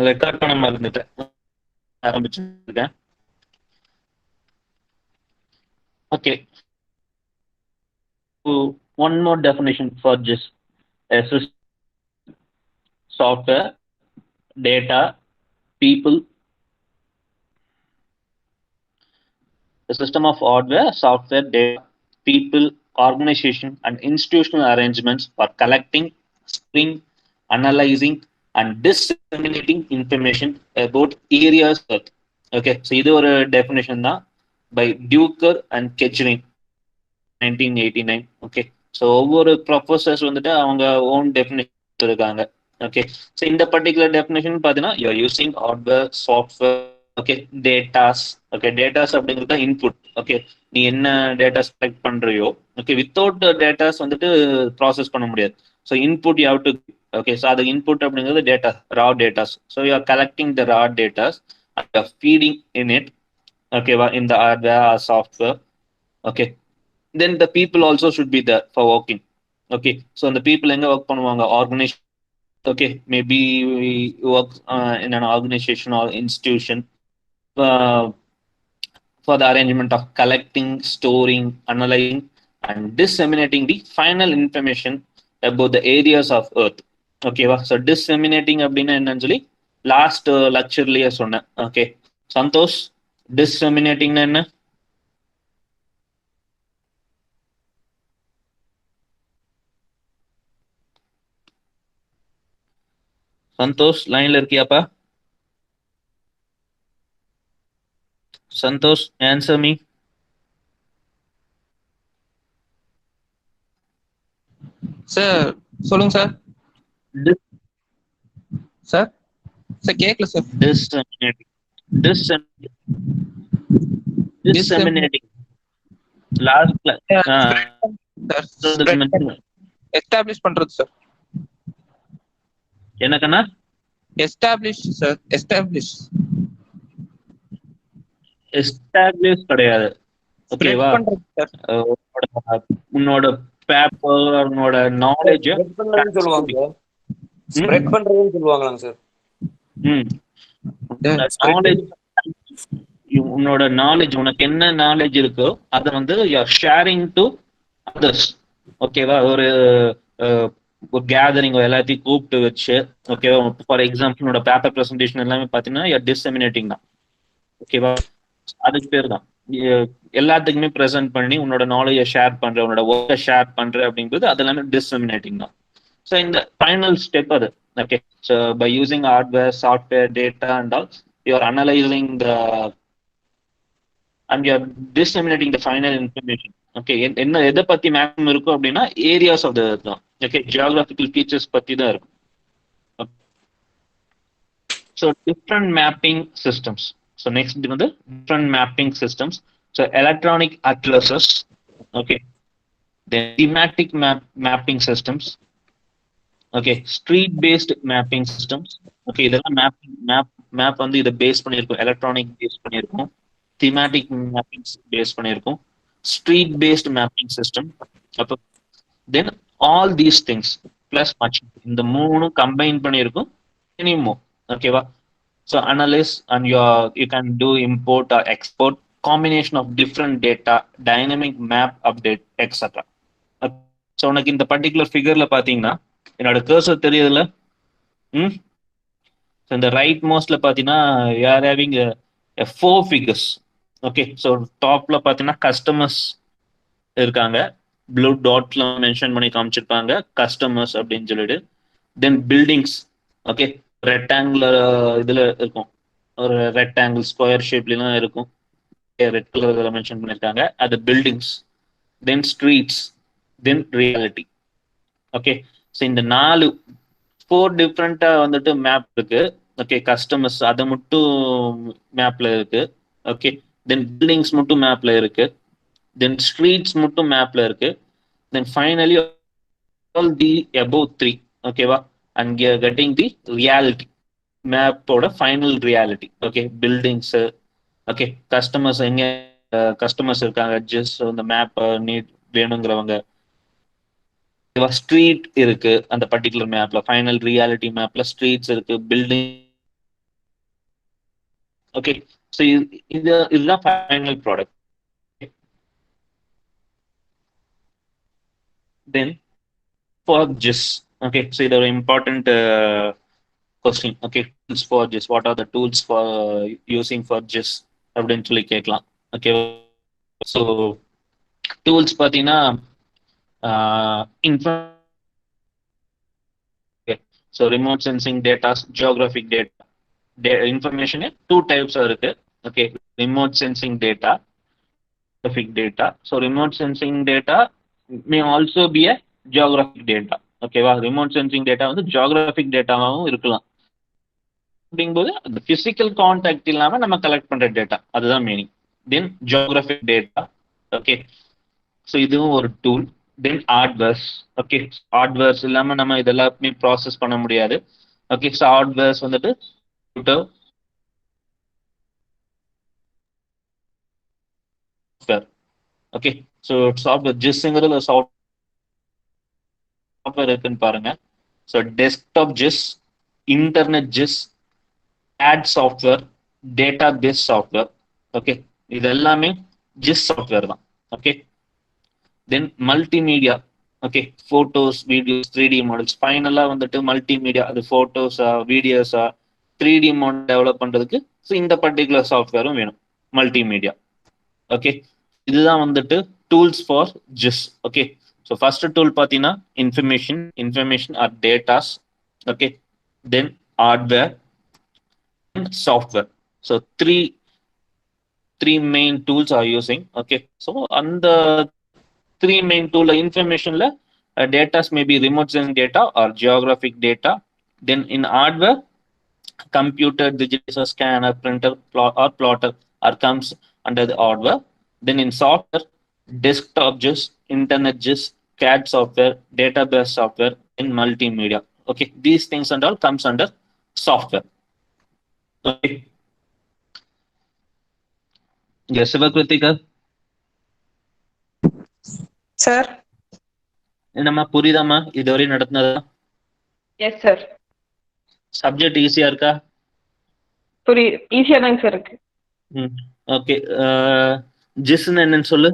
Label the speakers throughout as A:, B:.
A: Record பண்ண மறந்துட்டேன். ஆரம்பிச்சிருக்கேன். Okay. So one more definition for just a system, software, data, people, a system of hardware, software, data, people, organization, and institutional arrangements for collecting, storing, analyzing, and disseminating information about areas of Earth. Okay, so இது ஒரு definition தான் by Duker and Ketchling 1989. Okay, so ஒவ்வொரு professors வந்துட்டு அவங்க own definition இருக்காங்க. Okay, so இந்த particular definition பார்த்தீங்கன்னா you are using hardware, software, okay, datas. Okay, datas அப்படிங்கிறது தான் இன்புட். ஓகே, நீ என்ன டேட்டாஸ் கலெக்ட் பண்றியோ, ஓகே, வித்தவுட் டேட்டாஸ் வந்துட்டு ப்ராசஸ் பண்ண முடியாது. So input you have to, okay, so அது இன்புட் அப்படிங்கிறது data, raw datas. So you are collecting the raw datas and feeding in it, ஓகேவா, இந்த hardware R software. Okay, then the people also should be there for working. Okay, so the people எங்க work பண்ணுவாங்க, organisation. Okay, maybe work in an organization or institution uh, for the arrangement of collecting, storing, analyzing, and disseminating the final information about the areas of earth. ஓகேவா, so டிஸ்செமினேட்டிங் அப்படின்னா என்னன்னு சொல்லி last லெக்சர்லயே சொன்னேன். Okay, Santhosh, டிஸ்செமினேட்டிங்னா என்ன? சந்தோஷ் லைன்ல இருக்கியாப்பா? Santhosh, answer me.
B: Sir சொல்லுங்க சார். சார் சார் கேட்கல சார்.
A: Disseminating. லாஸ்ட்ல
B: எஸ்டாப்லிஷ் பண்றது சார்.
A: என்னக்கண்ணா?
B: Establish sir. எஸ்டாப்லிஷ்
A: கிடையாது. ஓகேவா, உன்னோட பேப்பர், உன்னோட நாலேஜ்
C: சொல்லுவாங்க, ஸ்ப்ரெட் பண்றதுன்னு சொல்லுவாங்களாங்க சார்.
A: நாலேஜ், உன்னோட நாலேஜ், உனக்கு என்ன நாலேஜ் இருக்கோ அதை வந்து யூஆர் ஷேரிங் டு அதர்ஸ். ஓகேவா, ஒரு கேதரிங் எல்லாத்தையும் கூப்பிட்டு வச்சு, ஓகேவா, ஃபார் எக்ஸாம்பிள் உன்னோட பேப்பர் ப்ரெசன்டேஷன் எல்லாமே பார்த்தீங்கன்னா யூஆர் டிஸ்செமினேட்டிங் தான். ஓகேவா, அதுக்கு பேர் தான் எல்லாத்துக்குமே ப்ரெசென்ட் பண்ணி உன்னோட நாலேஜை ஷேர் பண்ற, உன்னோட ஒர்க்கை ஷேர் பண்ற அப்படிங்கிறது அது எல்லாமே டிஸ்செமினேட்டிங் தான். ஸோ இந்த ஃபைனல் ஸ்டெப் அது. Okay, so by using hardware, software, data and all, you are analysing the and you are disseminating the final information. Okay, என்ன எதை பத்தி மேக்ஸிமம் இருக்கும் அப்படின்னா ஏரியாஸ் ஆஃப் த எர்த் தான். ஓகே, ஜியோகிராபிக்கல் ஃபீச்சர்ஸ் பத்தி தான் இருக்கும். So different mapping systems. So next வந்து different mapping systems. So electronic atlases, okay, then thematic mapping systems, okay, street based mapping systems. Okay, இதெல்லாம் map வந்து இதை base பண்ணியிருக்கும், electronic base பண்ணியிருக்கும், திமேட்டிக் மேப்பிங் பேஸ் பண்ணியிருக்கும், ஸ்ட்ரீட் பேஸ்ட் மேப்பிங் சிஸ்டம். அப்போ then all these things plus much, இந்த மூணு combine பண்ணியிருக்கும் மினிமம். ஓகேவா, so analyse and you can do import or export, combination of different data, dynamic map update etcetera. So உனக்கு இந்த particular ஃபிகர்ல பார்த்தீங்கன்னா என்னோட cursor தெரியுதுல்ல? ஸோ இந்த ரைட் மோஸ்ட்ல பார்த்தீங்கன்னா யார் ஹேவிங் 4 figures. ஓகே, ஸோ டாப்ல பார்த்தீங்கன்னா கஸ்டமர்ஸ் இருக்காங்க, ப்ளூ டாட்ல மென்ஷன் பண்ணி காமிச்சிருப்பாங்க கஸ்டமர்ஸ் அப்படின்னு சொல்லிட்டு. தென் பில்டிங்ஸ், ஓகே, ரெக்டாங்குலர் இதுல இருக்கும், ஒரு ரெக்டாங்கிள் ஸ்கொயர் ஷேப்லாம் இருக்கும், ரெட் கலர் மென்ஷன் பண்ணியிருக்காங்க, அது பில்டிங்ஸ். தென் ஸ்ட்ரீட்ஸ், தென் ரியாலிட்டி. ஓகே, ஸோ இந்த 4 டிஃப்ரெண்டா வந்துட்டு மேப் இருக்கு. ஓகே, கஸ்டமர்ஸ் அதை மட்டும் மேப்ல இருக்கு. ஓகே, தென் பில்டிங்ஸ் மட்டும் மேப்ல இருக்கு, தென் ஸ்ட்ரீட்ஸ் மட்டும் மேப்ல இருக்கு, then finally all the above 3. ஓகேவா, அண்ட் கெட்டிங் தி ரியாலிட்டி, மேப்போட final reality. Okay, buildings, okay, customers, எங்க கஸ்டமர்ஸ் இருக்காங்க, ஜஸ்ட் இந்த மேப் நீட் வேணுங்கிறவங்க, ஸ்ட்ரீட் இருக்கு அந்த பர்டிகுலர் மேப்ல, ஃபைனல் ரியாலிட்டி மேப்ல ஸ்ட்ரீட்ஸ் இருக்கு, பில்டிங் ஓகே. ஸோ இதுதான் final product. Then for GIS, okay. So இது ஒரு important question. Okay, tools for GIS, what are the tools for using for GIS அப்படின்னு சொல்லி கேட்கலாம். ஓகே, ஸோ டூல்ஸ் பார்த்தீங்கன்னா so remote sensing datas, geographic data. Information two types இருக்கு. Okay, remote sensing data, geographic data. So remote sensing data may also be a geographic data. ஓகேவா, remote sensing data வந்து geographic டேட்டாவும் இருக்கலாம். அப்படிங்கும்போது அந்த physical contact இல்லாம நம்ம collect பண்ற டேட்டா, அதுதான் meaning. Then geographic data. Okay, so இதுவும் ஒரு tool. Then hardwares. Okay, hardwares இல்லாம நம்ம இதெல்லாமே ப்ராசஸ் பண்ண முடியாது. ஓகே, ஸோ ஹார்ட்வேர்ஸ் வந்துட்டு சாஃப்ட்வேர். ஓகே, ஸோ சாஃப்ட்வேர் ஜிஸ்ங்கிறது சாஃப்ட்வேர் இருக்குன்னு பாருங்க. So desktop GIS, internet GIS, add software, database software. Okay, இது எல்லாமே ஜிஸ் சாஃப்ட்வேர் தான். Okay, then multimedia. Okay, photos, videos, 3D models. ஃபைனலாக வந்துட்டு மல்டிமீடியா, அது ஃபோட்டோஸா, வீடியோஸா, 3D மாடல் டெவலப் பண்ணுறதுக்கு ஸோ இந்த பர்டிகுலர் சாஃப்ட்வேரும் வேணும், மல்டிமீடியா. ஓகே, இதுதான் வந்துட்டு tools for GIS. Okay, so first tool பார்த்தீங்கன்னா information or datas. Okay, then hardware, software. So three main tools are using. Okay, so on the three main tool information la data may be remote sensing data or geographic data. Then in hardware, computer, digitizer, scanner, printer, or plotter or comes under the hardware. Then in software, desktop GIS, internet GIS, CAD software, database software, in multimedia. Okay, these things and all comes under software. Okay. Yes, Sivakrithika.
D: Sir.
A: என்னம்மா புரியுதாம்மா இதுவரை நடத்தினதா?
D: Yes sir.
A: Subject ஈஸியா இருக்கா?
D: ஈஸியா தாங்க sir இருக்கு.
A: Okay, ஜிஸ்ன்னு என்னன்னு சொல்லு.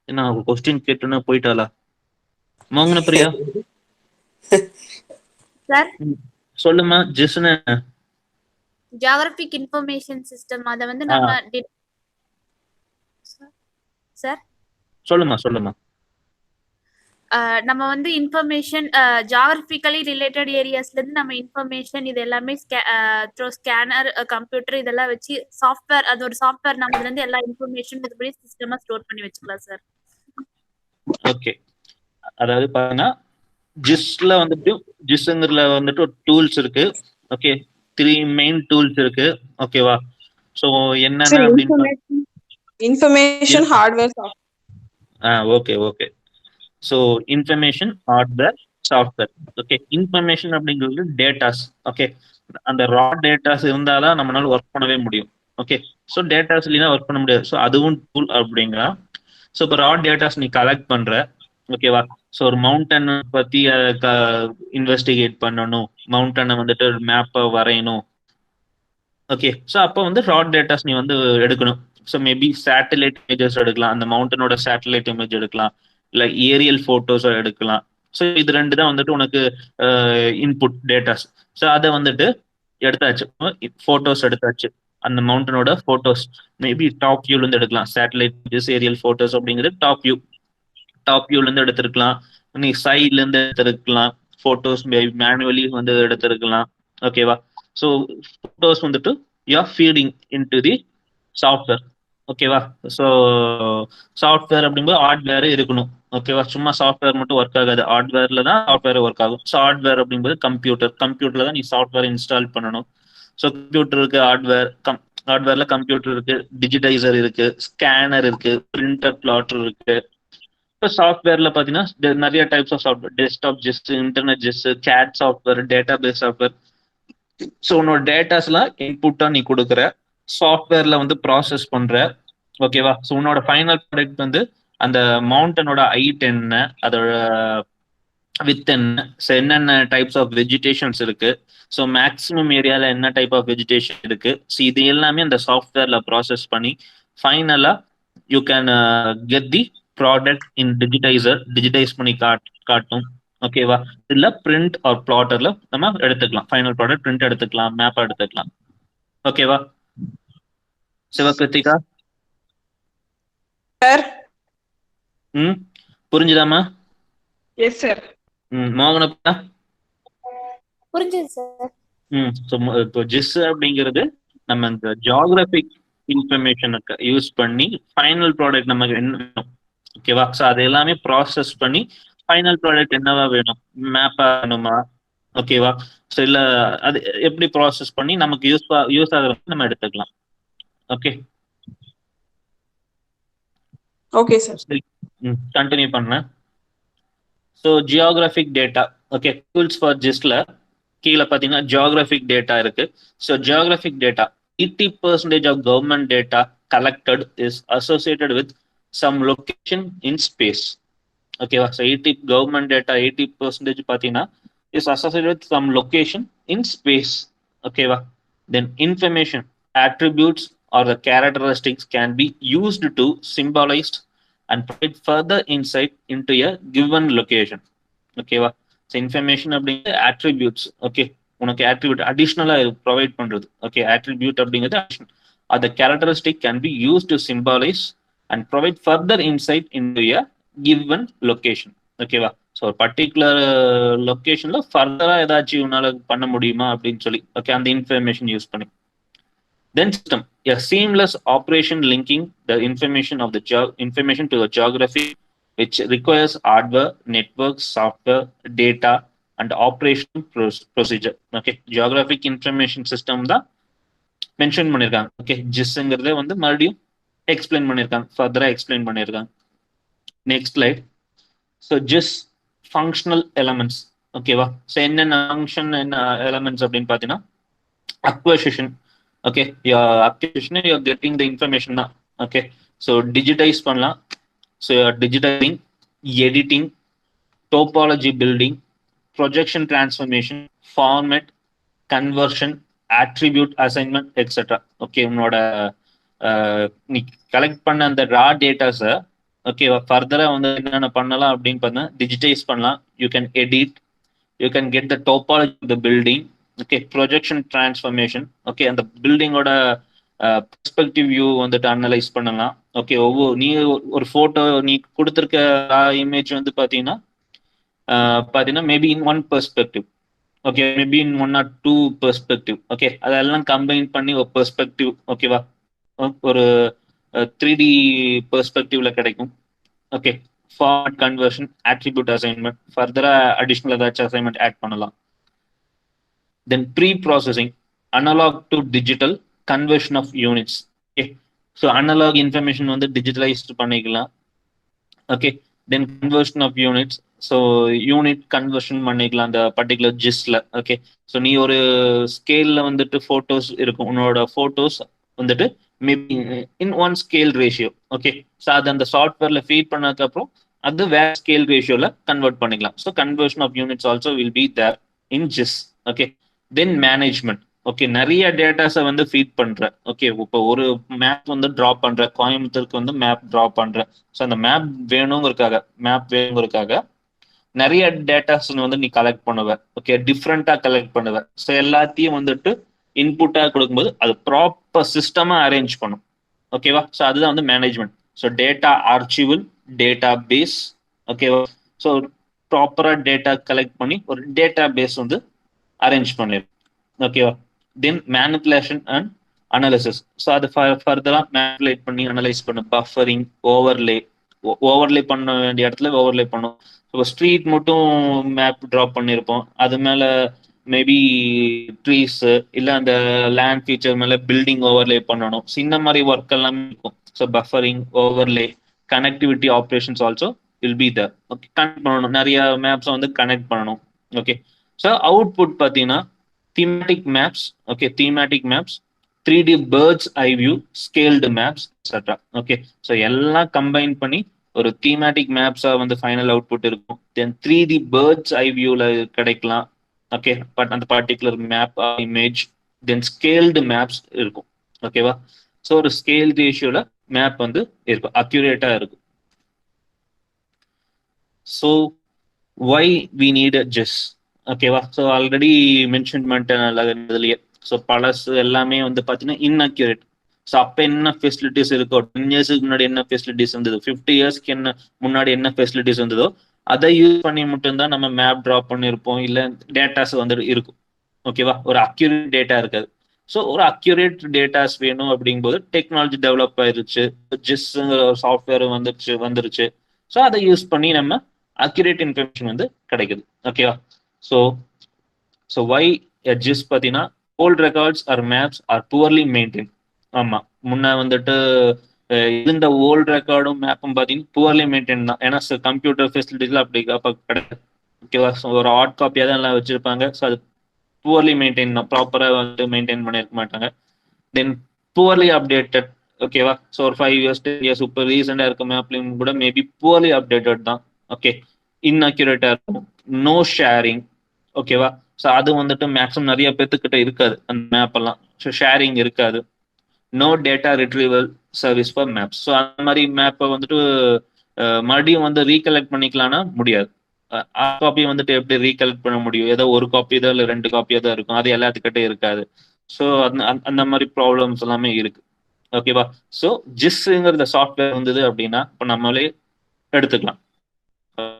A: என்ன கொஸ்டின் கேட்டுன்னு போயிட்டாளா? மோகன பிரியா
E: சார்
A: சொல்லுமா, ஜிஸ்ன்னு
E: ஜியோகிராபிக் இன்ஃபர்மேஷன் சிஸ்டம். அத வந்து நம்ம சார்
A: சொல்லுமா
E: நம்ம வந்து இன்ஃபர்மேஷன் ஜியோகிராபிக்கலி ரிலேட்டட் ஏரியாஸ்ல இருந்து நம்ம இன்ஃபர்மேஷன் இது எல்லாமே த்ரூ ஸ்கேனர், கம்ப்யூட்டர் இதெல்லாம் வச்சு சாஃப்ட்வேர், அது ஒரு சாஃப்ட்வேர் நம்ம இதுல இருந்து எல்லா இன்ஃபர்மேஷன் இதுபடி சிஸ்டமா ஸ்டோர் பண்ணி வச்சுக்கலாம் சார்.
A: ஓகே, அதாவது பாத்தீங்கன்னா ஜிஸ்ல வந்துட்டு ஜிஸ்ங்கிறதுல வந்துட்டு ஒரு டூல்ஸ் இருக்கு. ஓகே, 3 மெயின் டூல்ஸ் இருக்கு. ஓகேவா, சோ என்னன்னா அப்படின்னா
D: information, hardware, software.
A: Okay. So information, hardware, software. Okay, information அப்படிங்கிறது டேட்டாஸ். ஓகே, அந்த ரா டேட்டாஸ் இருந்தாதான் நம்மளால ஒர்க் பண்ணவே முடியும். ஓகே, ஸோ டேட்டாஸ் இல்லைன்னா ஒர்க் பண்ண முடியாது. ஸோ அதுவும் டூல் அப்படிங்களா. ஸோ இப்போ ரா டேட்டாஸ் நீ கலெக்ட் பண்ற. ஓகேவா, ஸோ ஒரு மவுண்டன் பத்தி இன்வெஸ்டிகேட் பண்ணணும், மவுண்டனை வந்துட்டு மேப்பை வரையணும். ஓகே, ஸோ அப்போ வந்து ரா டேட்டாஸ் நீ வந்து எடுக்கணும். ஸோ மேபி சேட்டலைட் இமேஜஸ் எடுக்கலாம், அந்த மவுண்டனோட சேட்டலைட் இமேஜ் எடுக்கலாம், இல்லை ஏரியல் ஃபோட்டோஸோ எடுக்கலாம். ஸோ இது ரெண்டு தான் வந்துட்டு உனக்கு இன்புட் டேட்டாஸ். ஸோ அதை வந்துட்டு எடுத்தாச்சு, ஃபோட்டோஸ் எடுத்தாச்சு, அந்த மவுண்டனோட ஃபோட்டோஸ் மேபி டாப் வியூலேருந்து எடுக்கலாம். சேட்டலைட் இமேஜஸ், ஏரியல் ஃபோட்டோஸ் அப்படிங்கிறது டாப் வியூலேருந்து எடுத்திருக்கலாம், நீ சைட்லேருந்து எடுத்திருக்கலாம், ஃபோட்டோஸ் மேனுவலி வந்து எடுத்திருக்கலாம். ஓகேவா, ஸோ ஃபோட்டோஸ் வந்துட்டு you are feeding in to the software. ஓகேவா, ஸோ சாஃப்ட்வேர் அப்படிங்கும்போது ஹார்ட்வேர் இருக்கணும். ஓகேவா, சும்மா சாஃப்ட்வேர் மட்டும் ஒர்க் ஆகாது, ஹார்ட்வேர்ல தான் சாஃப்ட்வேர் ஒர்க் ஆகும். ஸோ ஹார்ட்வேர் அப்படிங்கும்போது கம்ப்யூட்டர்ல தான் நீ சாஃப்ட்வேர் இன்ஸ்டால் பண்ணணும். ஸோ கம்ப்யூட்டருக்கு ஹார்ட்வேர்ல கம்ப்யூட்டர் இருக்கு, டிஜிடைசர் இருக்கு, ஸ்கேனர் இருக்கு, பிரிண்டர், பிளாட்டர் இருக்கு. இப்போ சாஃப்ட்வேர்ல பார்த்தீங்கன்னா நிறைய types of software, desktop GIS, internet GIS, CAD software, database software. So உன்னோட டேட்டாஸ்லாம் இன்புட்டா நீ கொடுக்குற, சாஃப்ட்வேர்ல வந்து ப்ராசஸ் பண்ற. ஓகேவா, ஸோ உன்னோட ஃபைனல் ப்ராடக்ட் வந்து அந்த மவுண்டனோட ஹைட் என்ன, அதோட வித் என்னென்ன டைப்ஸ் ஆஃப் வெஜிடேஷன்ஸ் இருக்கு, ஸோ மேக்ஸிமம் ஏரியாவில் என்ன டைப் ஆஃப் வெஜிடேஷன் இருக்கு, ஸோ இது எல்லாமே அந்த சாஃப்ட்வேர்ல ப்ராசஸ் பண்ணி ஃபைனலா you can get the product in digitise பண்ணி காட்டும். ஓகேவா? இல்ல பிரிண்ட் ஆர் பிளாட்டர்ல நம்ம எடுத்துக்கலாம். ஃபைனல் ப்ராடக்ட் பிரிண்ட் எடுத்துக்கலாம், மேப் எடுத்துக்கலாம். ஓகேவா சிவகிருத்திகா?
D: சார்.
A: புரிஞ்சுதாமா?
D: Yes sir.
A: மோகனப்பா?
E: புரிஞ்சுது சார்.
A: இப்போ ஜிஸ் அப்படிங்கிறது நம்ம இந்த ஜியாகிரபிக் இன்ஃபர்மேஷனுக்கு யூஸ் பண்ணி ஃபைனல் ப்ராடக்ட் நமக்கு என்ன வேணும், ஓகேவா? ஸோ அது எல்லாமே ப்ராசஸ் பண்ணி ஃபைனல் ப்ராடக்ட் என்னவா வேணும், மேப்பா வேணுமா, ஓகேவா? ஸோ இல்லை அது எப்படி ப்ராசஸ் பண்ணி நமக்கு யூஸ் ஆகுறது நம்ம எடுத்துக்கலாம். Okay
D: okay sir.
A: கண்டினியூ பண்ணேன். So geographic data, okay, tools for ஜிஸ்ட்ல கீழே பார்த்தீங்கன்னா ஜியோகிராஃபிக் டேட்டா இருக்கு. So geographic data 80% of government data collected is associated with some location in space. ஓகேவா? ஸோ 80% பார்த்தீங்கன்னா is associated with some location in space. ஓகேவா? Then information, attributes or the characteristics can be used to symbolize and provide further insight into a given location. ஓகேவா? So information அப்படிங்கிறது attributes. Okay, உனக்கு attribute அடிஷ்னலாக provide பண்ணுறது. Okay, attribute அப்படிங்கிறது அந்த characteristic can be use to symbolise and provide further insight into a given location. ஓகேவா? So ஒரு particular லொக்கேஷனில் ஃபர்தராக ஏதாச்சும் உன்னால பண்ண முடியுமா அப்படின்னு சொல்லி, ஓகே, அந்த இன்ஃபர்மேஷன் யூஸ் பண்ணி. Then system, a seamless operation linking the information of the information to the geography, which requires hardware, network, software, data, and operation procedure. Okay, geographic information system தான் மென்ஷன் பண்ணியிருக்காங்க. Okay, ஜிஸ்ங்கிறத வந்து மறுபடியும் explain பண்ணியிருக்காங்க, ஃபர்தரா explain பண்ணியிருக்காங்க. Next slide. So GIS functional elements. ஓகேவா? So என்னென்ன ஃபங்க்ஷன் என்ன எலமெண்ட்ஸ் அப்படின்னு பார்த்தீங்கன்னா acquisition. Okay, acquisition you are getting the information தான். ஓகே, ஸோ டிஜிட்டைஸ் பண்ணலாம். So digitising, editing, topology building, projection transformation, format, conversion, attribute assignment, etc. Okay, உன்னோட நீ collect பண்ண அந்த ரா டேட்டாஸை ஓகேவா ஃபர்தரா வந்து என்னென்ன பண்ணலாம் அப்படின்னு பார்த்தா டிஜிட்டைஸ் பண்ணலாம். You can edit, you can get the topology of the building. Okay, projection transformation. Okay, அந்த பில்டிங்கோட பெர்ஸ்பெக்டிவ் வியூ வந்துட்டு அனலைஸ் பண்ணலாம். ஓகே, நீ ஒரு போட்டோ நீ கொடுத்துருக்க இமேஜ் வந்து பார்த்தீங்கன்னா maybe in one perspective, okay, maybe in 1 or 2 perspective. Okay, அதெல்லாம் கம்பைன் பண்ணி ஒரு பெர்ஸ்பெக்டிவ், ஓகேவா, ஒரு 3D பெர்ஸ்பெக்டிவ்ல கிடைக்கும். Okay, format, conversion, attribute assignment, ஃபர்தரா அடிஷனல் ஏதாச்சும் அசைன்மெண்ட் ஆட் பண்ணலாம். Then pre processing, analogue to digital conversion of units. Okay, so analogue information வந்து டிஜிட்டலைஸ்ட் பண்ணிக்கலாம். Okay, then conversion of units, so unit conversion பண்ணிக்கலாம் அந்த particular ஜிஸ்ல. Okay, so நீ ஒரு ஸ்கேல்ல வந்துட்டு ஃபோட்டோஸ் இருக்கும், உன்னோட ஃபோட்டோஸ் வந்துட்டு maybe in 1 scale ratio. Okay, so அது அந்த சாஃப்ட்வேர்ல ஃபீட் பண்ணதுக்கப்புறம் அது வேற ஸ்கேல் ரேஷியோல கன்வெர்ட் பண்ணிக்கலாம். So conversion of units also will be there in GIS. Okay, then management. Okay, நிறைய டேட்டாஸை வந்து ஃபீட் பண்ற. ஓகே, இப்போ ஒரு மேப் வந்து ட்ரா பண்ற, கோயம்புத்தூருக்கு வந்து மேப் ட்ரா பண்ற. ஸோ அந்த மேப் வேணுங்கிறதுக்காக நிறைய டேட்டாஸ் வந்து நீ கலெக்ட் பண்ணுவ. ஓகே, டிஃப்ரெண்டா கலெக்ட் பண்ணுவ. ஸோ எல்லாத்தையும் வந்துட்டு இன்புட்டா கொடுக்கும்போது அது ப்ராப்பர் சிஸ்டமா அரேஞ்ச் பண்ணும். ஓகேவா? ஸோ அதுதான் வந்து management. So data archival, database. ஓகேவா? ஸோ ப்ராப்பரா டேட்டா கலெக்ட் பண்ணி ஒரு டேட்டா பேஸ் வந்து அரேஞ்ச் பண்ணிடும். ஓகேவா? Then manipulation and analysis. So அது ஃபர்தரா மேனிப்புலேட் பண்ணி அனலைஸ் பண்ணும். பஃபரிங், ஓவர்லே பண்ண வேண்டிய இடத்துல ஓவர்லே பண்ணும். இப்போ ஸ்ட்ரீட் மட்டும் மேப் ட்ராப் பண்ணியிருப்போம், அது மேல மேபி ட்ரீஸ் இல்லை அந்த லேண்ட் ஃபீச்சர் மேல பில்டிங் ஓவர்லே பண்ணணும். ஸோ இந்த மாதிரி ஒர்க் எல்லாமே இருக்கும். So buffering, overlay, connectivity operations also will be there. Okay, connect பண்ணணும், நிறைய மேப்ஸை வந்து கனெக்ட் பண்ணணும். ஓகே, ஸோ அவுட்புட் பார்த்தீங்கன்னா thematic maps. Okay, thematic maps, 3D bird's eye view, scaled maps, etcetera. Okay, so எல்லாம் கம்பைன் பண்ணி ஒரு தீமேட்டிக் மேப்ஸா வந்து ஃபைனல் அவுட்புட் இருக்கும். தென் 3D பேர்ட்ஸ் ஐ வியூல கிடைக்கலாம். ஓகே, பட் அந்த பர்டிகுலர் மேப் இமேஜ், தென் ஸ்கேல்டு மேப்ஸ் இருக்கும். ஓகேவா? ஸோ ஒரு ஸ்கேல் ரேஷியோல மேப் வந்து இருக்கும், அக்யூரேட்டா இருக்கும். So why we need GIS? ஓகேவா? ஸோ ஆல்ரெடி மென்ஷன் பண்ணிட்டேன் இதுலயே. ஸோ பழசு எல்லாமே வந்து பார்த்தீங்கன்னா இன்அக்யூரேட். ஸோ அப்போ என்ன ஃபெசிலிட்டிஸ் இருக்கோ, 10 இயர்ஸ்க்கு முன்னாடி என்ன ஃபெசிலிட்டிஸ் இருந்ததோ, 50 இயர்ஸ்க்கு என்ன முன்னாடி என்ன ஃபெசிலிட்டிஸ் இருந்ததோ அதை யூஸ் பண்ணி மட்டும்தான் நம்ம மேப் ட்ராப் பண்ணியிருப்போம், இல்லை டேட்டாஸ் வந்து இருக்கும். ஓகேவா? ஒரு அக்யூரேட் டேட்டா இருக்காது. ஸோ ஒரு அக்யூரேட் டேட்டாஸ் வேணும் அப்படிங்கும்போது டெக்னாலஜி டெவலப் ஆயிருச்சு, ஜிஸ்ங்கிற ஒரு சாஃப்ட்வேர் வந்துருச்சு. ஸோ அதை யூஸ் பண்ணி நம்ம அக்யூரேட் இன்ஃபர்மேஷன் வந்து கிடைக்குது. ஓகேவா? ஸோ ஒய் ஜிஸ் பார்த்தீங்கன்னா old records or maps are poorly maintain. ஆமா, முன்ன வந்துட்டு இந்த ஓல்ட் ரெக்கார்டும் மேப்பும் பார்த்தீங்கன்னா புவர்லி மெயின்டைன் தான். ஏன்னா கம்ப்யூட்டர் ஃபெசிலிட்டிஸ்ல அப்படி அப்போ கிடையாது. ஓகேவா? ஸோ ஒரு ஹார்ட் காப்பியாக தான் எல்லாம் வச்சிருப்பாங்க. ஸோ அது புவர்லி மெயின்டைன் தான், ப்ராப்பராக வந்து மெயின்டைன் பண்ணியிருக்க மாட்டாங்க. தென் புவர்லி அப்டேட்டட். ஓகேவா? ஸோ ஒரு 5 இயர்ஸ் 10 இயர்ஸ் இப்போ ரீசெண்டாக இருக்க மேப்லையும் கூட மேபி புவர்லி அப்டேட்டட் தான். ஓகே, இன்அக்யூரேட்டா இருக்கும். No sharing. ஓகேவா? ஸோ அது வந்துட்டு மேக்ஸிமம் நிறைய பேர்த்துக்கிட்ட இருக்காது அந்த மேப் எல்லாம். ஸோ ஷேரிங் இருக்காது. No data retrieval service for maps. So அந்த மாதிரி மேப்பை வந்துட்டு மறுபடியும் வந்து ரீகலெக்ட் பண்ணிக்கலாம்னா முடியாது. காப்பி வந்துட்டு எப்படி ரீகலெக்ட் பண்ண முடியும்? ஏதோ ஒரு காப்பி தான் இல்லை 2 காப்பியாக தான் இருக்கும், அது எல்லாத்துக்கிட்டே இருக்காது. ஸோ அந்த மாதிரி ப்ராப்ளம்ஸ் எல்லாமே இருக்கு. ஓகேவா? ஸோ ஜிஸ்ங்கிற சாஃப்ட்வேர் இருந்தது அப்படின்னா இப்போ நம்மளே எடுத்துக்கலாம்.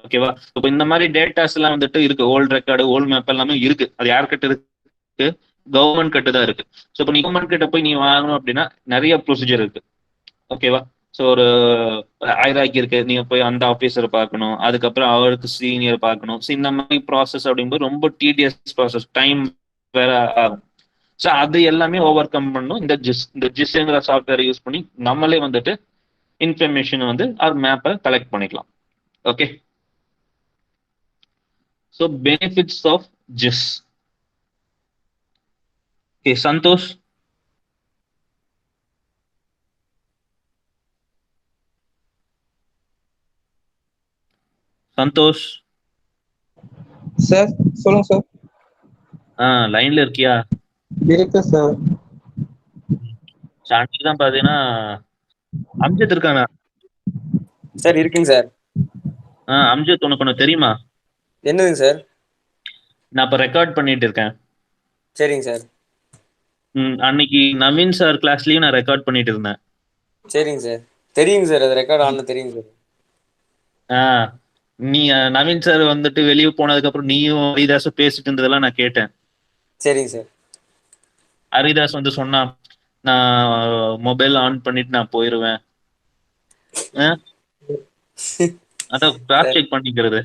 A: ஓகேவா? இப்போ இந்த மாதிரி டேட்டாஸ் எல்லாம் வந்துட்டு இருக்கு, ஓல்டு ரெக்கார்டு ஓல்டு மேப் எல்லாமே இருக்கு. அது யார்கிட்ட இருக்கு? கவர்மெண்ட் கிட்ட தான் இருக்கு. ஸோ இப்போ நீ கவர்மெண்ட் கிட்ட போய் நீ வாங்கணும் அப்படின்னா நிறைய ப்ரொசீஜர் இருக்கு. ஓகேவா? ஸோ ஒரு ஐராக்கி இருக்கு, நீங்க போய் அந்த ஆஃபீஸரை பார்க்கணும், அதுக்கப்புறம் அவருக்கு சீனியர் பார்க்கணும். ஸோ இந்த மாதிரி ப்ராசஸ் அப்படிங்கும்போது ரொம்ப டிடிஎஸ் ப்ராசஸ், டைம் வேற ஆகும். ஸோ அது எல்லாமே ஓவர் கம் பண்ணும் இந்த ஜிஸ்ங்கிற சாஃப்ட்வேர் யூஸ் பண்ணி நம்மளே வந்துட்டு இன்ஃபர்மேஷன் வந்து அது மேப்பை கலெக்ட் பண்ணிக்கலாம். Okay, so benefits of GIS. Okay, Santhosh. Santhosh
B: sir சொல்லுங்க சார்.
A: லைன்ல இருக்கியா?
B: இருக்கு சார்.
A: அன்னைக்கு தான் பாத்தீங்கன்னா அம்ஜத் இருக்கானா?
C: சார் இருக்குங்க சார்.
A: அம்ஜத் உனக்கு ஒன்று தெரியுமா?
C: என்னதுங்க சார்?
A: நான் இப்போ ரெக்கார்ட் பண்ணிட்டு இருக்கேன்.
C: சரிங்க சார்.
A: அன்னைக்கு நவீன் சார் கிளாஸ்லயும் நான் ரெக்கார்ட் பண்ணிட்டு இருந்தேன்.
C: சரிங்க சார், தெரியுங்க சார், அது ரெக்கார்ட் ஆன தெரியுங்க
A: சார். நீ நவீன் சார் வந்துட்டு வெளியே போனதுக்கு அப்புறம் நீயும் ஹரிதாஸும் பேசிட்டு இருந்ததெல்லாம் நான் கேட்டேன்.
C: சரிங்க சார்.
A: ஹரிதாஸ் வந்து சொன்னான், நான் மொபைல் ஆன் பண்ணிட்டு நான் போயிருவேன். அதான் கிராஸ் செக் பண்ணிக்கிறது.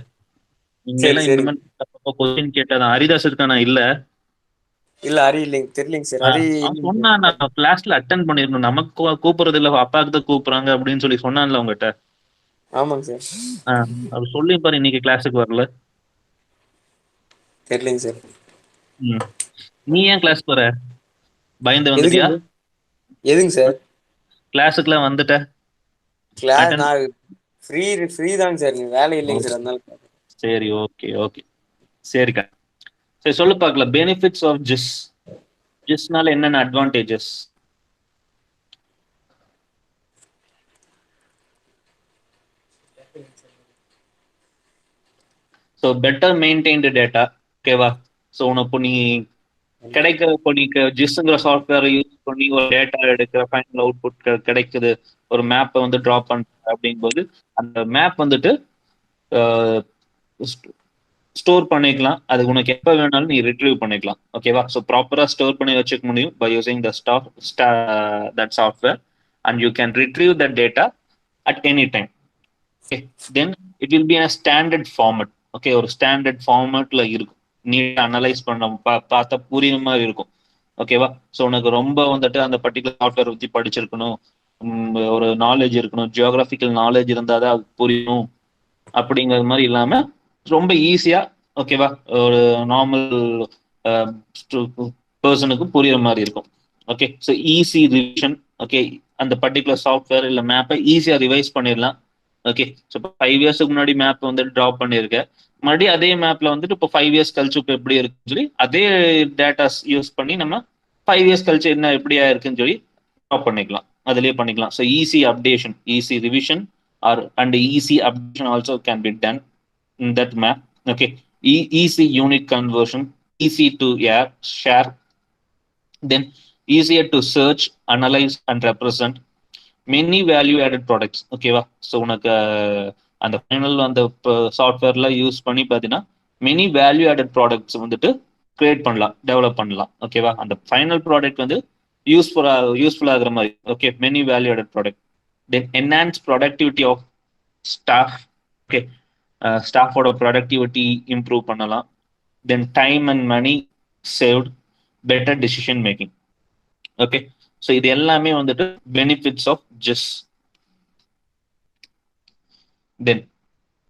A: நீங்க எல்லாம் இந்த மாதிரி கொஸ்டின் கேட்டாதான். ஹரிதாஸ் இருக்கானா? இல்ல
C: ஹரி இல்லைங்க, தெரியலங்க சார். ஹரி
A: சொன்னா நான் கிளாஸ்ல அட்டென்ட் பண்ணிருக்கணும், நமக்கு கூப்பிடுறது இல்ல அப்பாவுக்கு தான் கூப்பிடுறாங்க அப்படின்னு சொல்லி சொன்னான்ல உங்ககிட்ட.
C: ஆமாங்க சார்.
A: அது சொல்லி பாரு, இன்னைக்கு கிளாஸுக்கு வரல.
C: தெரியலங்க சார்.
A: நீ ஏன் கிளாஸ் போற? பயந்து வந்துட்டியா?
C: எதுங்க சார்?
A: கிளாஸுக்குலாம் வந்துட்ட?
C: கிளாஸ் நான் ஃப்ரீ தாங்க சார், நீ வேலை இல்லைங்க சார், அதனால.
A: சரி, ஓகே ஓகே, சரிக்கா. சரி சொல்லு பார்க்கலாம், பெனிஃபிட்ஸ் ஆஃப் ஜிஸ். ஜிஸ்னால என்னென்ன advantages? So better maintained data. ஓகேவா? ஸோ உனக்கு நீ கிடைக்கிற இப்போ நீ ஜிஸ்ங்கிற சாஃப்ட்வேரை யூஸ் பண்ணி ஒரு டேட்டா எடுக்கிற, ஃபைனல் அவுட்புட் கிடைக்குது, ஒரு மேப்பை வந்து ட்ராப் பண்ற அப்படிங்கும்போது அந்த மேப் வந்துட்டு ஸ்டோர் பண்ணிக்கலாம். அது உனக்கு எப்போ வேணாலும் நீ ரிட்ரீவ் பண்ணிக்கலாம். ஓகேவா? ஸோ ப்ராப்பராக ஸ்டோர் பண்ணி வச்சுக்க முடியும் by using that software, and you can retrieve that data at any time. Okay, then it will be a standard format. Okay, ஒரு ஸ்டாண்டர்ட் ஃபார்மட்ல இருக்கும், நீட் அனலைஸ் பண்ண பார்த்தா புரியுற மாதிரி இருக்கும். ஓகேவா? ஸோ உனக்கு ரொம்ப வந்துட்டு அந்த பர்டிகுலர் சாஃப்ட்வேர் பற்றி படிச்சிருக்கணும், ஒரு நாலேஜ் இருக்கணும், ஜியோகிராபிக்கல் நாலேஜ் இருந்தால் தான் அது புரியணும் அப்படிங்கிறது மாதிரி இல்லாமல் ரொம்ப ஈஸியா, ஓகேவா, ஒரு நார்மல் பர்சனுக்கு புரியுற மாதிரி இருக்கும். Okay, so easy revision. Okay, அந்த பர்டிகுலர் சாஃப்ட்வேர் இல்லை மேப்பை ஈஸியாக ரிவைஸ் பண்ணிடலாம். ஓகே. ஸோ இப்போ 5 இயர்ஸ்க்கு முன்னாடி மேப் வந்து ட்ராப் பண்ணியிருக்கேன். மறுபடியும் அதே மேப்ல வந்துட்டு இப்போ 5 இயர்ஸ் கழிச்சு இப்போ எப்படி இருக்குன்னு சொல்லி அதே டேட்டாஸ் யூஸ் பண்ணி நம்ம 5 இயர்ஸ் கழிச்சு என்ன எப்படியா இருக்குன்னு சொல்லி ட்ராப் பண்ணிக்கலாம், அதுலயே பண்ணிக்கலாம். So easy updation, easy revision or and easy updation also can be done in that map. Okay. Easy unit conversion, easy to share, then easier to search, analyze and represent many value added products. ஓகேவா? So உனக்கு அந்த final அந்த சாஃப்ட்வேர்ல use பண்ணி பார்த்தீங்கன்னா many value added products வந்துட்டு create பண்ணலாம், develop பண்ணலாம். ஓகேவா? அந்த ஃபைனல் ப்ராடக்ட் வந்து யூஸ்ஃபுல் ஆகுற மாதிரி. Okay. Many value added product. Then enhance productivity of staff. Okay. ஸ்டாஃபோட ப்ரொடக்டிவிட்டி இம்ப்ரூவ் பண்ணலாம். Then time and money saved, better decision making. Okay. So இது எல்லாமே வந்துட்டு benefits of GIS. Then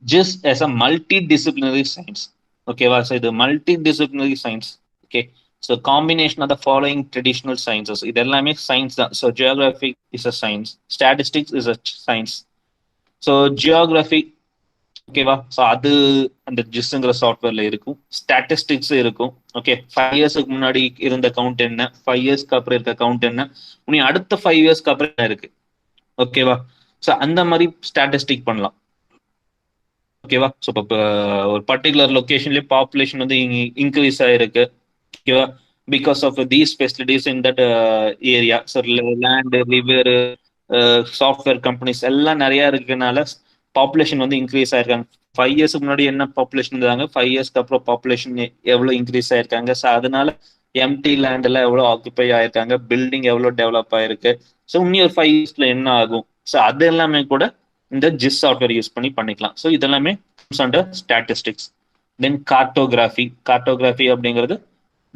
A: GIS as a multidisciplinary science. ஓகேவா? So இது multidisciplinary science. Okay. So combination of the following traditional sciences. இது எல்லாமே science தான். So geography is a science, statistics is a science. So geography ஓகேவா? So அது அந்த ஜிஸ்ங்கிற சாஃப்ட்வேர்ல இருக்கும். Statistics இருக்கும். ஓகே. 5 இயர்ஸ்க்கு முன்னாடி இருந்த கவுண்ட் என்ன, 5 இயர்ஸ்க்கு அப்புறம் இருக்க கவுண்ட் என்ன, உனி அடுத்த 5 இயர்ஸ்க்கு அப்புறம் என்ன இருக்கு. ஓகேவா? ஸோ அந்த மாதிரி ஸ்டாட்டிஸ்டிக் பண்ணலாம். ஓகேவா? ஸோ இப்போ ஒரு பர்டிகுலர் லொகேஷன்லேயே பாப்புலேஷன் வந்து இன்க்ரீஸ் ஆயிருக்கு. ஓகேவா? Because of these facilities in that area. So land, river, software companies எல்லாம் நிறைய இருக்கனால பாப்புலேஷன் வந்து இன்க்ரீஸ் ஆயிருக்காங்க. 5 இயர்ஸ்க்கு முன்னாடி என்ன பாப்புலேஷன் இருந்தாங்க, 5 இயர்ஸ்க்கு அப்புறம் பாப்புலேஷன் எவ்வளவு இன்க்ரீஸ் ஆயிருக்காங்க. ஸோ அதனால எம்டி லேண்ட் எல்லாம் எவ்வளவு ஆக்குபை ஆயிருக்காங்க, பில்டிங் எவ்வளவு டெவலப் ஆயிருக்கு. ஸோ இன்னும் ஒரு 5 இயர்ஸ்ல என்ன ஆகும். ஸோ அது எல்லாமே கூட இந்த ஜிஸ் சாஃப்ட்வேர் யூஸ் பண்ணி பண்ணிக்கலாம். ஸோ இதெல்லாமே அண்டர் ஸ்டாட்டிஸ்டிக்ஸ். தென் கார்டோகிராஃபி அப்படிங்கிறது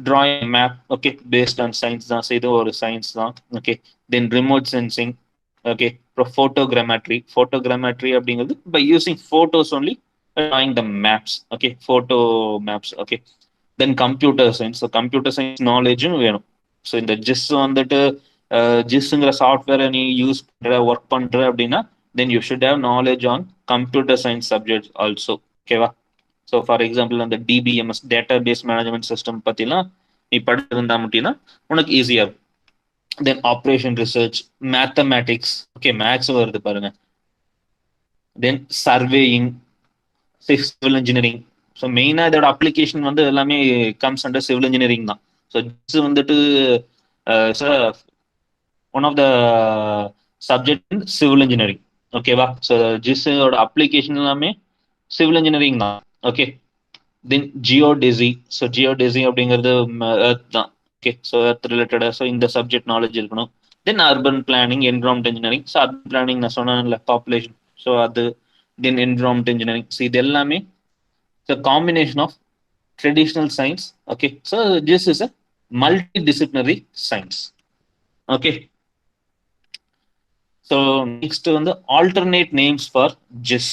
A: drawing map. Okay. Based on science தான். ஸோ இது ஒரு சயின்ஸ் தான். Okay. Then remote sensing. Okay. அப்புறம் ஃபோட்டோகிராமெட்ரி அப்படிங்கிறது by using photos only drawing the maps. Okay. Photo maps. Okay. Then computer science. So computer science knowledge வேணும். So இந்த ஜிஸ் வந்துட்டு ஜிஸ்ங்கிற சாஃப்ட்வேரை நீ யூஸ் பண்ற, ஒர்க் பண்ற அப்படின்னா then you should have knowledge on computer science subjects also. ஓகேவா? So for example அந்த DBMS database management system பத்திலாம் நீ படிச்சிருந்தா அப்படின்னா உனக்கு ஈஸியா இருக்கும். Then operation research, mathematics. Okay. Maths வருது பாருங்க. Then surveying, civil engineering. So மெயினாக இதோட அப்ளிகேஷன் வந்து எல்லாமே கம்ஸ் அண்டர் சிவில் இன்ஜினியரிங் தான். ஸோ ஜிஸ் வந்துட்டு one of the subject in civil engineering. ஓகேவா? ஸோ ஜிஸ்ஸோட அப்ளிகேஷன் எல்லாமே சிவில் இன்ஜினியரிங் தான். Okay. Then geodesy. So geodesy அப்படிங்கிறது எர்த் தான். ஓகே. ஸோ எர்த் ரிலேட்டடா. ஸோ இந்த சப்ஜெக்ட் நாலேஜ் இருக்கணும். Then urban planning, environment engineering. So urban planning நான் சொன்னேன்ல, பாப்புலேஷன். ஸோ அது. தென் என்விரான்மெண்ட் இன்ஜினியரிங். ஸோ இது எல்லாமே combination of traditional science. Okay. So this is a multidisciplinary science. Okay. So next வந்து alternate names for GIS.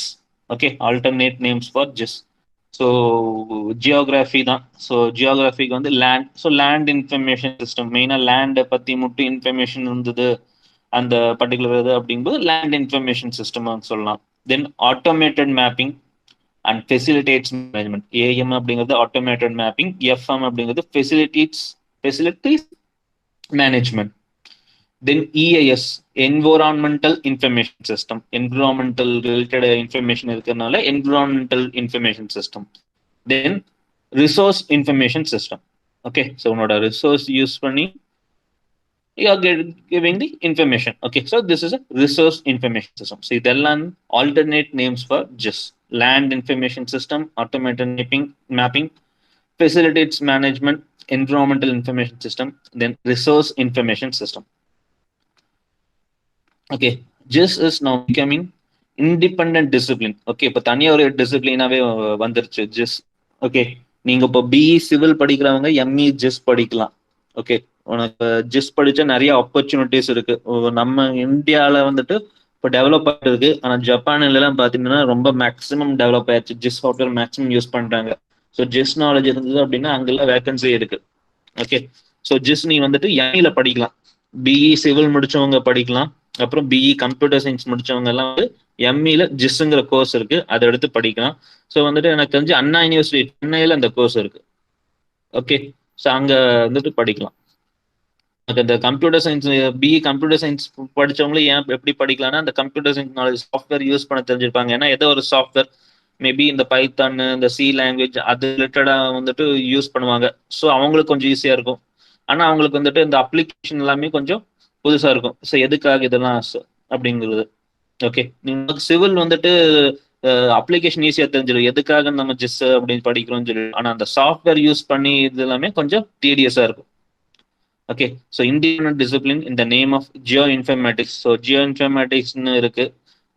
A: Okay. Alternate names for GIS. So geography தான். So ஜியோகிராஃபிக்கு வந்து land. So land information system. மெயினாக லேண்டை பற்றி மட்டும் information இருந்தது அந்த பர்டிகுலர் இது அப்படிங்கும்போது லேண்ட் இன்ஃபர்மேஷன் சிஸ்டம் சொல்லலாம். Then automated mapping and facilitates management. AM அப்படிங்கிறது ஆட்டோமேட்டட் மேப்பிங், எஃப்எம் அப்படிங்கிறது facilities management. Then EIS, environmental information system. Environmental related information இருக்கிறதுனால environmental information system. Then resource information system. Okay. So உன்னோட resource use பண்ணி you are giving the information. Okay. So this is a resource information system. So இதெல்லாம் alternate names for GIS. Land information system, automated mapping, facilities management, environmental information system, then resource information system. Okay. GIS is now becoming independent discipline. Okay. இப்போ தனியாக ஒரு டிசிப்ளினாவே வந்துருச்சு GIS. Okay. நீங்க இப்போ BE civil படிக்கிறவங்க ME GIS படிக்கலாம். Okay. உனக்கு ஜிஸ் படிச்சா நிறைய ஆப்பர்ச்சுனிட்டிஸ் இருக்கு. நம்ம இந்தியாவில வந்துட்டு இப்போ டெவலப் ஆகிட்டு இருக்கு. ஆனால் ஜப்பான்ல எல்லாம் பார்த்தீங்கன்னா ரொம்ப மேக்ஸிமம் டெவலப் ஆயிடுச்சு. ஜிஸ் சாஃப்ட்வேர் மேக்ஸிமம் யூஸ் பண்றாங்க. ஸோ ஜிஸ் நாலேஜ் இருந்தது அப்படின்னா அங்கெல்லாம் வேகன்சி இருக்கு. ஓகே. ஸோ ஜிஸ் நீ வந்துட்டு எம்இல படிக்கலாம். பிஇ சிவில் முடிச்சவங்க படிக்கலாம். அப்புறம் பிஇ கம்ப்யூட்டர் சயின்ஸ் முடிச்சவங்க எல்லாம் வந்து எம்இல ஜிஸ்ங்கிற கோர்ஸ் இருக்கு, அதை எடுத்து படிக்கலாம். ஸோ வந்துட்டு எனக்கு தெரிஞ்சு அண்ணா யூனிவர்சிட்டி சென்னையில அந்த கோர்ஸ் இருக்கு. ஓகே, ஸோ அங்க வந்துட்டு படிக்கலாம். இந்த computer science BE computer science படிச்சவங்களும் ஏன் எப்படி படிக்கலாம்னா, அந்த computer science knowledge software use பண்ண தெரிஞ்சிருப்பாங்க. ஏன்னா ஏதோ ஒரு சாஃப்ட்வேர் மேபி இந்த பைத்தான், இந்த சி லாங்குவேஜ் அது ரிலேட்டடா வந்துட்டு யூஸ் பண்ணுவாங்க. ஸோ அவங்களுக்கு கொஞ்சம் ஈஸியா இருக்கும். ஆனா அவங்களுக்கு வந்துட்டு இந்த அப்ளிகேஷன் எல்லாமே கொஞ்சம் புதுசா இருக்கும். ஸோ எதுக்காக இதெல்லாம் அப்படிங்கிறது. ஓகே, நீங்க சிவில் வந்துட்டு அப்ளிகேஷன் ஈஸியா தெரிஞ்சிடும், எதுக்காக நம்ம ஜிஸ் அப்படின்னு படிக்கிறோம்னு சொல்லி. ஆனா அந்த சாஃப்ட்வேர் யூஸ் பண்ணி இது எல்லாமே கொஞ்சம் டீடியஸா இருக்கும். Okay, so independent discipline in the name of geo informatics. So geo இன்ஃபர்மேட்டிக்ஸ்னு இருக்கு,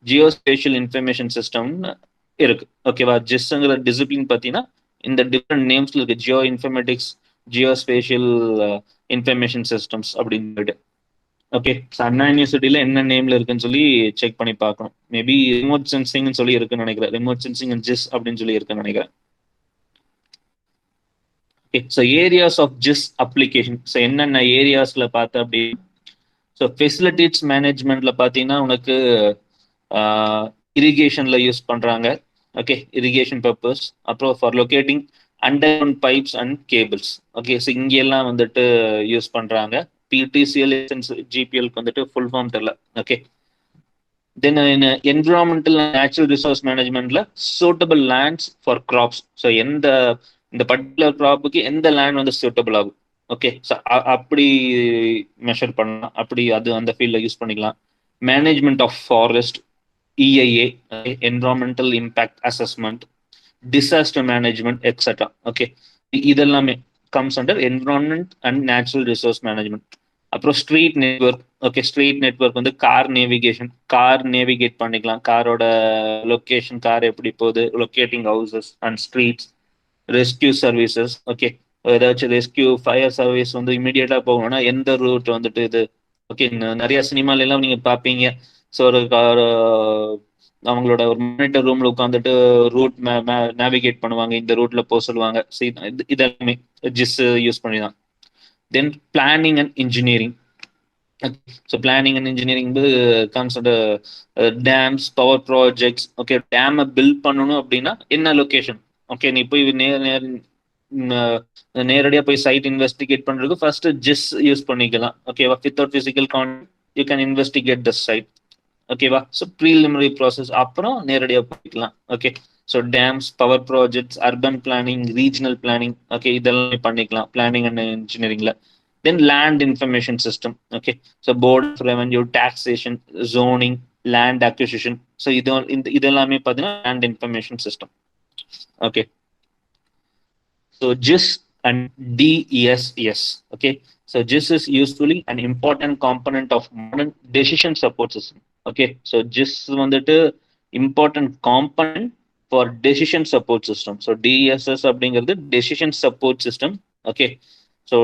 A: ஜியோ ஸ்பேஷியல் இன்ஃபர்மேஷன் சிஸ்டம்னு இருக்கு. ஓகேவா, ஜிஸ்ங்கிற டிசிப்ளின் பார்த்தீங்கன்னா இந்த டிஃப்ரெண்ட் நேம்ஸ்ல இருக்கு, Jio informatics, Jio spatial information systems அப்படின்னு சொல்லிட்டு. ஓகே, அண்ணா யூனிவர்சிட்டியில என்ன நேம்ல இருக்குன்னு சொல்லி செக் பண்ணி பார்க்கணும். மேபி ரிமோட் சென்சிங்னு சொல்லி இருக்குன்னு நினைக்கிறேன், ரிமோட் சென்சிங் அண்ட் ஜிஸ் அப்படின்னு சொல்லி இருக்குன்னு நினைக்கிறேன். So areas of GIS application. So என்னென்ன ஏரியாஸ்ல பார்த்த அப்படி, ஸோ ஃபெசிலிட்டிஸ் மேனேஜ்மெண்ட்ல பார்த்தீங்கன்னா உனக்கு இரிகேஷன்ல யூஸ் பண்றாங்க. Okay, irrigation purpose. அப்புறம் for locating underground pipes and cables. Okay, so இங்கெல்லாம் வந்துட்டு யூஸ் பண்றாங்க. பிடிசிஎல் ஜிபிஎல்க்கு வந்துட்டு ஃபுல் ஃபார்ம் தெரியல. Okay, then environmental natural resource மேனேஜ்மெண்ட்ல suitable lands for crops. So இந்த பர்டிகுலர் கிராப்புக்கு எந்த லேண்ட் வந்து சூட்டபிள் ஆகும். ஓகே, ஸோ அப்படி மெஷர் பண்ணலாம், அப்படி அது அந்த ஃபீல்ட்ல யூஸ் பண்ணிக்கலாம். Management of forest, EIA, environmental impact assessment, disaster management etcetera. Okay, இதெல்லாமே comes under environment and natural resource management. அப்புறம் street network. Okay, street network வந்து கார் நேவிகேஷன், கார் நேவிகேட் பண்ணிக்கலாம், காரோட லொக்கேஷன், கார் எப்படி போகுது, locating houses and streets. Rescue services. Okay, ஏதாச்சும் rescue fire service வந்து இமீடியட்டா போகணும்னா எந்த ரூட் வந்துட்டு இது. ஓகே, நிறைய சினிமால எல்லாம் நீங்க பாப்பீங்க. ஸோ ஒரு அவங்களோட ஒரு மானிட்டர் ரூம்ல உட்காந்துட்டு ரூட் நேவிகேட் பண்ணுவாங்க, இந்த ரூட்ல போக சொல்லுவாங்க. இதெல்லாமே ஜிஸ் யூஸ் பண்ணி தான். Then planning and engineering. So planning and engineering comes under dams, power projects. Okay, டேமை பில்ட் பண்ணணும் அப்படின்னா என்ன லொகேஷன். ஓகே, நீ போய் நேரடியா போய் சைட் இன்வெஸ்டிகேட் பண்றதுக்கு ஃபர்ஸ்ட் ஜிஸ் யூஸ் பண்ணிக்கலாம். ஓகேவா, without physical contact you can investigate the site. ஓகேவா, ஸோ ப்ரீலிமினரி ப்ராசஸ் அப்புறம் நேரடியா போய்க்கலாம். Okay, so dams, power projects, urban planning, regional planning. Okay, இதெல்லாம் பண்ணிக்கலாம் பிளானிங் அண்ட் இன்ஜினியரிங்ல. Then land information system. Okay, so board of revenue, taxation, zoning, land acquisition. So இதெல்லாமே பார்த்தீங்கன்னா land information system. Okay, so GIS and DESS. Okay, so GIS is usually an important component of modern decision support system. Okay, so GIS வந்துட்டு important component for decision support system. So DESS அப்படிங்கிறது decision support system. Okay, so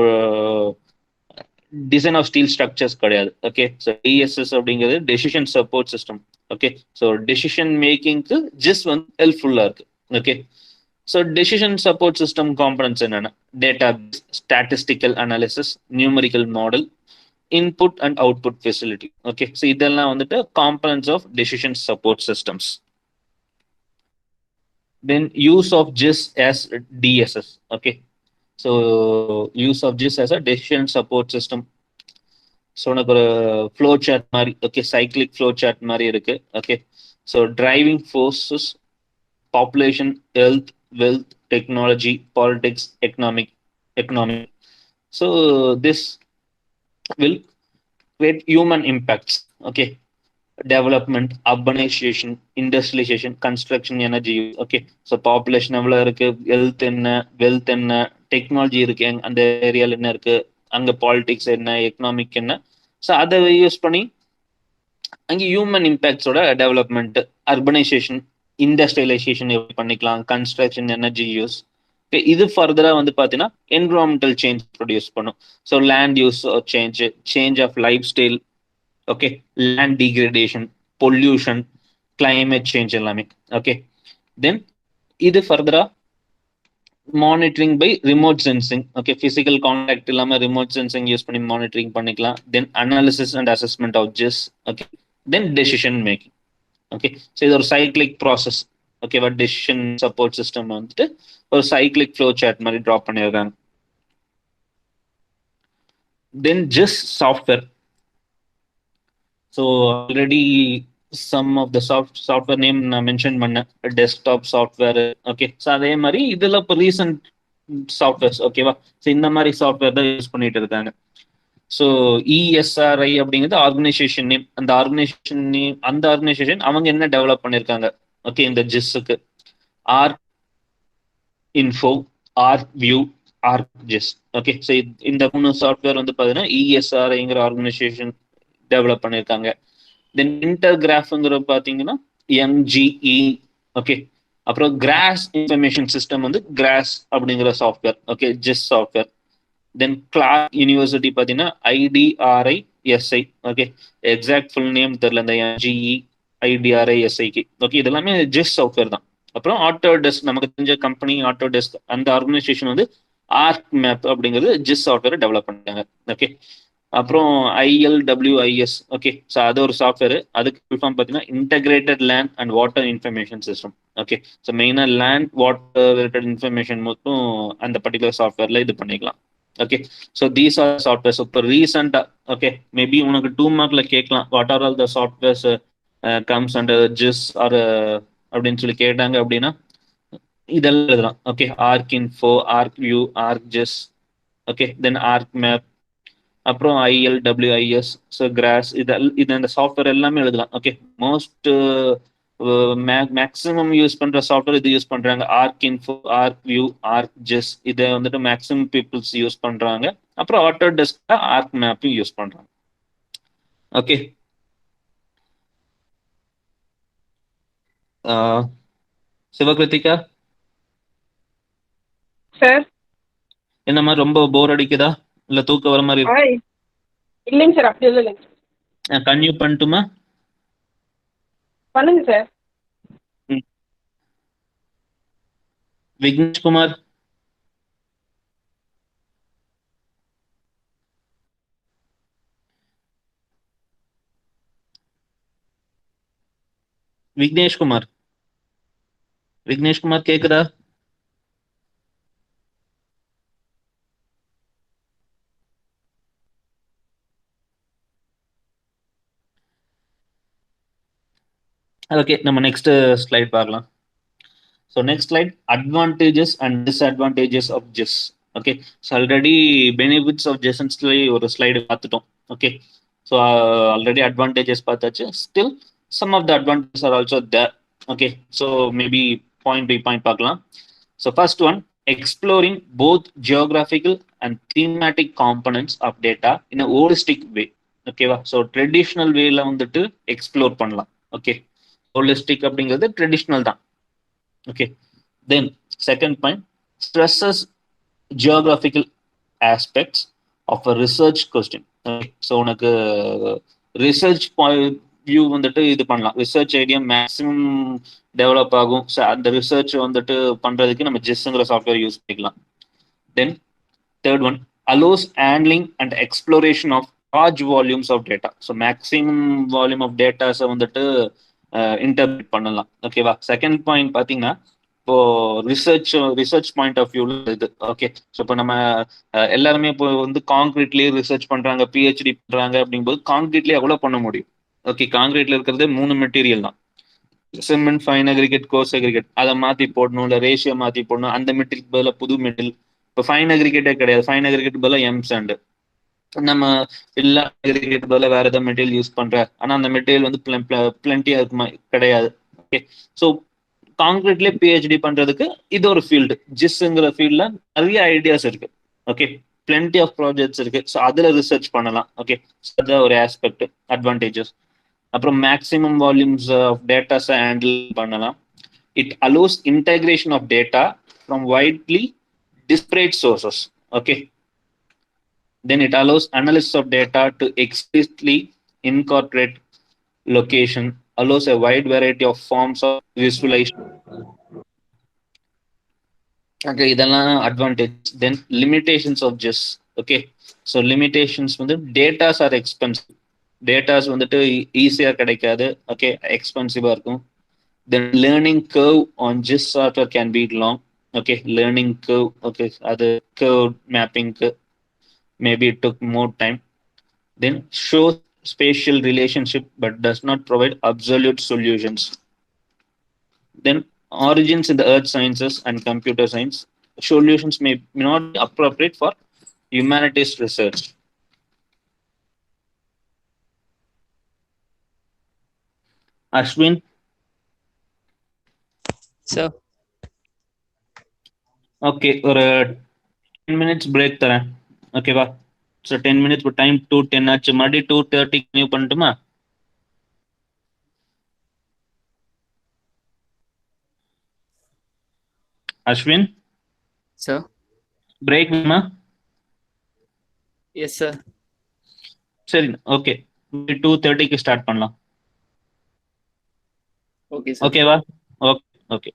A: design of steel structures கிடையாது. Okay, so DESS அப்படிங்கிறது decision support system. Okay, so decision makingக்கு GIS வந்து ஹெல்ப்ஃபுல்லா இருக்கு. Okay, so decision support system components என்னன்னா database, statistical analysis, numerical model, input and output facility. Okay, so இதெல்லாம் வந்துட்டு components of decision support systems. Then use of GIS as DSS. Okay, so use of GIS as a decision support system. So உனக்கு ஒரு flow chart மாதிரி, okay, cyclic flow chart மாதிரி இருக்கு. Okay, so driving forces, population, health, wealth, technology, politics, economic. So this will create human impacts. Okay, development, urbanization, industrialization, construction, energy. Okay, so population எவ்வளோ இருக்கு, health என்ன, wealth என்ன, technology இருக்கு அந்த ஏரியால என்ன இருக்கு, அங்க பாலிடிக்ஸ் என்ன, எக்கனாமிக் என்ன. ஸோ அதை யூஸ் பண்ணி அங்கே ஹியூமன் இம்பேக்ட்ஸோட டெவலப்மெண்ட், அர்பனைசேஷன், இண்டஸ்ட்ரியலைசேஷன் எப்படி பண்ணிக்கலாம், கன்ஸ்ட்ரக்ஷன், எனர்ஜி யூஸ். இது ஃபர்தரா வந்து பார்த்தீங்கன்னா என்விரான்மெண்டல் சேஞ்ச் ப்ரொடியூஸ் பண்ணும். So land use change of lifestyle. Okay, land degradation, pollution, climate change எல்லாமே. ஓகே, தென் இது ஃபர்தரா monitoring by remote sensing. Okay, physical contact இல்லாம ரிமோட் சென்சிங் யூஸ் பண்ணி மானிட்டரிங் பண்ணிக்கலாம். Then analysis and assessment of GIS. Okay, then decision making. Okay, so இது ஒரு cyclic process. ஓகேவா, decision support system வந்துட்டு ஒரு சைக்ளிக் ஃப்ளோ சார்ட் மாதிரி draw பண்ணியிருக்காங்க. Then GIS software. So already some of the software name நான் mention பண்ணேன், desktop software. Okay, so அதே மாதிரி இதில் இப்போ ரீசன்ட் சாஃப்ட்வேர்ஸ். ஓகேவா, ஸோ இந்த மாதிரி சாஃப்ட்வேர் தான் யூஸ் பண்ணிட்டு இருக்காங்க. ஸோ இஎஸ்ஆர்ஐ அப்படிங்கிறது ஆர்கனைசேஷன் நேம். அந்த ஆர்கனைசேஷன் அவங்க என்ன டெவலப் பண்ணியிருக்காங்க. ஓகே, இந்த ஜிஸ்ஸுக்கு ArcInfo, ArcView, ArcGIS. Okay, so இந்த 3 சாஃப்ட்வேர் வந்து பார்த்தீங்கன்னா இஎஸ்ஆர்ஐங்கிற ஆர்கனைசேஷன் டெவலப் பண்ணியிருக்காங்க. தென் இன்டர்கிராஃப்ங்கிற பார்த்தீங்கன்னா எம்ஜிஇ. ஓகே, அப்புறம் கிராஸ் இன்ஃபர்மேஷன் சிஸ்டம் வந்து கிராஸ் அப்படிங்கிற software. Okay, GIS software. Then Clark University பார்த்தீங்கன்னா IDRISI. Okay, exact full name தெரியல இந்த எம்ஜிஇ ஐடிஆர்ஐஎஸ்ஐக்கு. ஓகே, இது எல்லாமே ஜிஸ் சாஃப்ட்வேர் தான். அப்புறம் ஆட்டோடெஸ்க், நமக்கு தெரிஞ்ச கம்பெனி ஆட்டோடெஸ்க், அந்த ஆர்கனைசேஷன் வந்து ஆர்க் மேப் அப்படிங்கிறது ஜிஸ் சாஃப்ட்வேர் டெவலப் பண்ணிட்டாங்க. ஓகே, அப்புறம் ஐஎல்டபிள்யூஐஎஸ். ஓகே, ஸோ அது ஒரு சாஃப்ட்வேர். அதுக்கு ஃபுல் ஃபார்ம் பார்த்தீங்கன்னா integrated land and water information system. Okay, so மெயினாக லேண்ட் வாட்டர் ரிலேட்டட் இன்ஃபர்மேஷன் மட்டும் அந்த பர்டிகுலர் சாஃப்ட்வேர்ல இது பண்ணிக்கலாம். Okay, so these are softwares. இப்போ ரீசெண்டாக ஓகே, மேபி உனக்கு 2 மார்க்ல கேட்கலாம், what are all the softwares comes under GIS are அப்படின்னு சொல்லி கேட்டாங்க அப்படின்னா இதெல்லாம் எழுதலாம். Okay, ArcInfo, ArcView, ArcGIS. Okay, then ArcMap, அப்புறம் ஐஎல்டபிள்யூஐஎஸ், ஸோ கிராஸ், இது அந்த சாஃப்ட்வேர் எல்லாமே எழுதலாம். ஓகே, மோஸ்ட் மேக்ஸிமம் யூஸ் பண்ற சாஃப்ட்வேர் இது யூஸ் பண்றாங்க. ArcInfo, ArcView, ArcGIS, இதை வந்துட்டு மேக்ஸிமம் பீப்புள்ஸ் யூஸ் பண்றாங்க. அப்புறம் ஆட்டோடெஸ்க் ஆர்க் மேப்பையும் யூஸ் பண்றாங்க. Okay, Sivakrithika,
D: sir.
A: என்ன மாதிரி ரொம்ப போர் அடிக்குதா இல்ல தூக்கம் வர மாதிரி
D: இல்லைங்க சார், அப்படி இல்லைங்க.
A: கன்யூ பண்ணட்டுமா?
D: பண்ணுங்க சார்.
A: விக்னேஷ்குமார், விக்னேஷ்குமார், விக்னேஷ்குமார் கேக்குதா? ஓகே, நம்ம நெக்ஸ்ட் ஸ்லைட் பார்க்கலாம். So next slide, advantages and disadvantages of GIS. Okay, so already benefits of ஜெசன்ஸ்ல ஒரு ஸ்லைடு பார்த்துட்டோம். ஓகே, ஸோ ஆல்ரெடி அட்வான்டேஜஸ் பார்த்தாச்சு. Still some of the advantages are also there. Okay, so maybe point by point பார்க்கலாம். So first one, exploring both geographical and thematic components of data in a holistic way. ஓகேவா, so traditional வேல வந்துட்டு explore பண்ணலாம். Okay, holistic அப்படிங்கிறது traditional தான். Okay, then second point, stresses geographical aspects of a research question. So உனக்கு research view வந்துட்டு இது பண்ணலாம், ரிசர்ச் ஐடியா மேக்ஸிமம் டெவலப் ஆகும். ஸோ அந்த ரிசர்ச் வந்துட்டு பண்றதுக்கு நம்ம ஜிஸ்ங்கிற சாஃப்ட்வேர் யூஸ் பண்ணிக்கலாம். Then third one, allows handling and exploration of large volumes of data. So maximum volume of டேட்டாஸை வந்துட்டு இன்டர்பிரட் பண்ணலாம். ஓகேவா, செகண்ட் பாயிண்ட் பார்த்தீங்கன்னா இப்போ ரிசர்ச் பாயிண்ட் ஆஃப் வியூல இது. ஓகே, ஸோ இப்போ நம்ம எல்லாருமே இப்போ வந்து காங்கிரீட்லேயே ரிசர்ச் பண்றாங்க, பிஹெச்டி பண்றாங்க. அப்படிங்கும்போது காங்கிரீட்லேயே எவ்வளோ பண்ண முடியும்? ஓகே, காங்கிரீட்ல இருக்கிறது 3 மெட்டீரியல் தான், cement, fine aggregate, course aggregate. அதை மாற்றி போடணும், இல்லை ரேஷியோ மாற்றி போடணும். அந்த மெட்டீரியல் பதிலாக புது மெட்டீரியல். இப்போ ஃபைன் அக்ரிகேட்டே கிடையாது, ஃபைன் அக்ரிகேட் பதிலாக எம் சாண்ட். நம்ம எல்லா அக்ரிகேட் பதிலாக வேற ஏதாவது மெட்டீரியல் யூஸ் பண்ற, ஆனால் அந்த மெட்டீரியல் வந்து பிளண்டியா இருக்குமா? கிடையாது. ஓகே, ஸோ காங்கிரீட்லேயே பிஹெச்டி பண்றதுக்கு இது ஒரு ஃபீல்டு. ஜிஸ்ங்கிற ஃபீல்ட்ல நிறைய ஐடியாஸ் இருக்கு. ஓகே, பிளென்டி ஆஃப் ப்ராஜெக்ட்ஸ் இருக்கு. ஸோ அதுல ரிசர்ச் பண்ணலாம். ஓகே, அதான் ஒரு ஆஸ்பெக்ட், அட்வான்டேஜஸ். அப்புறம் மேக்ஸிமம் வால்யூம்ஸ் ஆஃப் டேட்டாஸை ஹேண்டில் பண்ணலாம். It allows integration of data from widely disparate sources. Okay, then it allows analysis of data to explicitly incorporate location, allows a wide variety of forms of visualization. Okay, இதெல்லாம் advantage. Then limitations of JIS. Okay, so limitations வந்து datas are expensive. Datas வந்துட்டு ஈஸியா கிடைக்காது. Okay, எக்ஸ்பென்சிவா இருக்கும். Then learning curve on JIS software can be long. Okay, learning curve. Okay, அது curve mapping maybe it took more time. Then shows spatial relationship but does not provide absolute solutions. Then origins in the earth sciences and computer science solutions may not be appropriate for humanities research. Ashwin,
F: Sir.
A: okay, ஒரு 10 minutes break தரேன். ஓகேவா? So 10 minutes for time 2:10 ஆச்சு. மறுபடியும் 2:30 continue பண்ணட்டுமா? Ashwin,
F: Sir.
A: Break வேணுமா?
F: Yes, sir.
A: சரி, okay. 2:30க்கு start பண்ணலாம்.
F: Okay, sir.
A: ஓகேவா? Okay, okay.